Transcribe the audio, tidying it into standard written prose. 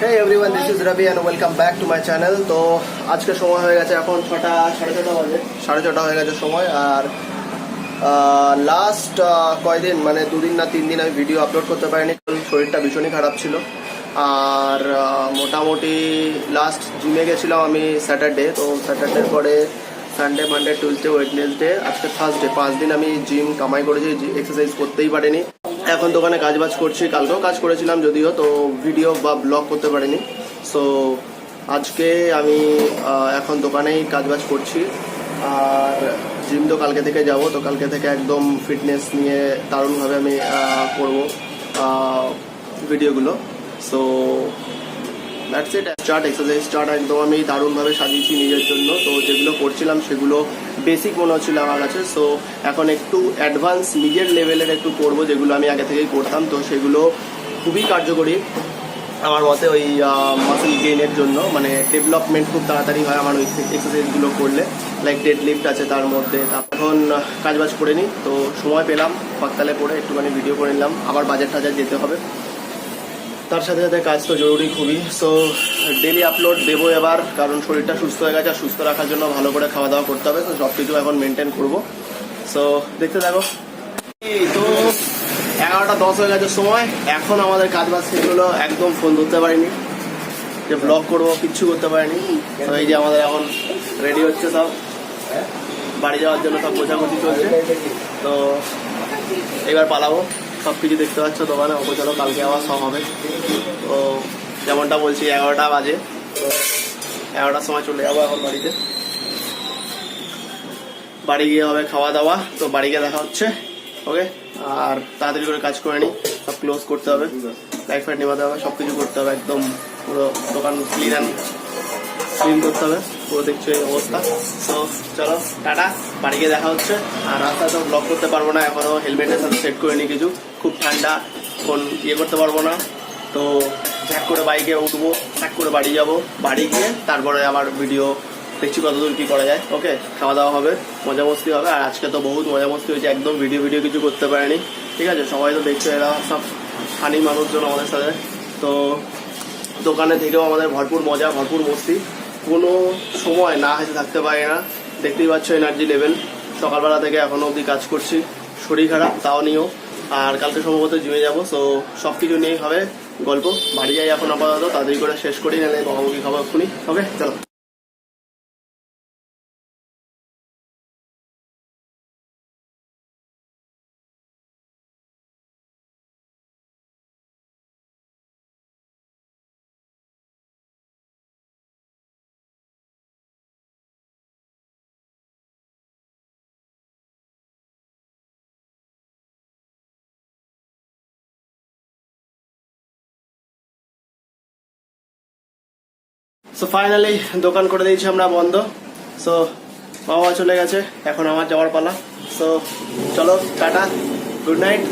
Hey everyone, this is Ravi and welcome back to my channel. তো আজকে সময় হয়ে গেছে এখন 6টা 6:30 বাজে 6:30 হয়ে গেছে সময়। আর লাস্ট কয়দিন মানে 2 দিন না 3 দিন আমি ভিডিও আপলোড করতে পারিনি, কারণ শরীরটা ভীষণই খারাপ ছিল। আর মোটামুটি লাস্ট জিমে গেছিলাম আমি স্যাটারডে। তো স্যাটারডের পরে সানডে, মানডে, টিউসডে, ওয়েডনেসডে, আজকে থার্সডে, 5 দিন আমি জিম কামাই করেছি, এক্সারসাইজ করতেই পারিনি। এখন দোকানে কাজবাজ করছি, কালকেও কাজ করেছিলাম যদিও, তো ভিডিও বা ব্লগ করতে পারিনি। সো আজকে আমি এখন দোকানেই কাজবাজ করছি। আর জিম তো কালকে থেকে যাব, তো কালকে থেকে একদম ফিটনেস নিয়ে দারুণভাবে আমি করব ভিডিওগুলো। So that's it. Exercise chart একদম আমি দারুণভাবে সাজিয়েছি নিজের জন্য। তো যেগুলো করছিলাম সেগুলো বেসিক মনে হচ্ছিল আমার কাছে। সো এখন একটু অ্যাডভান্স নিজের লেভেলের একটু করব, যেগুলো আমি আগে থেকেই করতাম। তো সেগুলো খুবই কার্যকরী আমার মতে ওই মাসেল গেইনের জন্য, মানে ডেভেলপমেন্ট খুব তাড়াতাড়ি হয় আমার ওই এক্সারসাইজগুলো করলে। লাইক ডেড লিফট আছে তার মধ্যে। এখন কাজবাজ করে নিই, তো সময় পেলাম পাকতালে পড়ে একটুখানি ভিডিও করে নিলাম। আবার বাজার টাজার যেতে হবে, তার সাথে সাথে কাজ তো জরুরি খুবই। সো ডেলি আপলোড দেবো এবার, কারণ শরীরটা সুস্থ হয়ে গেছে। আর সুস্থ রাখার জন্য ভালো করে খাওয়া দাওয়া করতে হবে। তো সব কিছু এখন মেনটেন করবো। সো দেখতে থাকো। তো 11:10 হয়ে গেছে সময়। এখন আমাদের কাজ বাজ শেষ হলো, একদম ফোন ধরতে পারিনি, যে ব্লগ করবো কিচ্ছু করতে পারিনি। তো এই যে আমাদের এখন রেডি হচ্ছে, সব বাড়ি যাওয়ার জন্য সব গোছাগুছি চলছে। তো এবার পালাবো। সব কিছু দেখতে পাচ্ছ দোকানে, অপচলো কালকে আবার সব হবে। তো যেমনটা বলছি 11টা বাজে, তো 11টার সময় চলে যাবো এখন বাড়িতে। বাড়ি গিয়ে হবে খাওয়া দাওয়া। তো বাড়ি গিয়ে দেখা হচ্ছে, ওকে। আর তাড়াতাড়ি করে কাজ করে নিই, সব ক্লোজ করতে হবে, লাইট ফাইট নেওয়াতে হবে, সব কিছু করতে হবে। একদম পুরো দোকান ক্লিন করতে হবে। পুরো দেখছো এই অবস্থা। তো চলো টাটা, বাড়ি গিয়ে দেখা হচ্ছে। আর রাস্তায় তো ব্লগ করতে পারবো না এখনো, হেলমেটের সাথে সেট করে নিই কিছু, খুব ঠান্ডা, ফোন করতে পারবো না। তো ঝ্যাক করে বাইকে উঠবো, ঝ্যাক করে বাড়ি যাব। বাড়ি গিয়ে তারপরে আবার ভিডিও দেখছি কতদূর কি করা যায়। ওকে, খাওয়া দাওয়া হবে, মজা মস্তি হবে। আর আজকে তো বহুত মজা মস্তি হয়েছে, একদম ভিডিও কিছু করতে পারেনি। ঠিক আছে, সবাই তো দেখছো, এরা সব ফানি মানুষজন আমাদের সাথে। তো দোকানে থেকেও আমাদের ভরপুর মজা, ভরপুর মস্তি, কোনো সময় না হেসে থাকতে পারি না। দেখতেই পাচ্ছ এনার্জি লেভেল। সকালবেলা থেকে এখনো অবধি কাজ করছি, শরীর খারাপ তাও নিয়েও। আর কালকে সম্ভবত জিমে যাবো। সো সব কিছু নিয়েই হবে গল্প। বাড়ি যাই এখন আপাতত, তাড়াতাড়ি করে শেষ করি, নাহলে বকাবকি খাবো এক্ষুনি। ওকে চলো। সো ফাইনালি দোকান করে দিয়েছি আমরা বন্ধ। সো বাবা চলে গেছে, এখন আমার যাওয়ার পালা। সো চলো টাটা, গুড নাইট।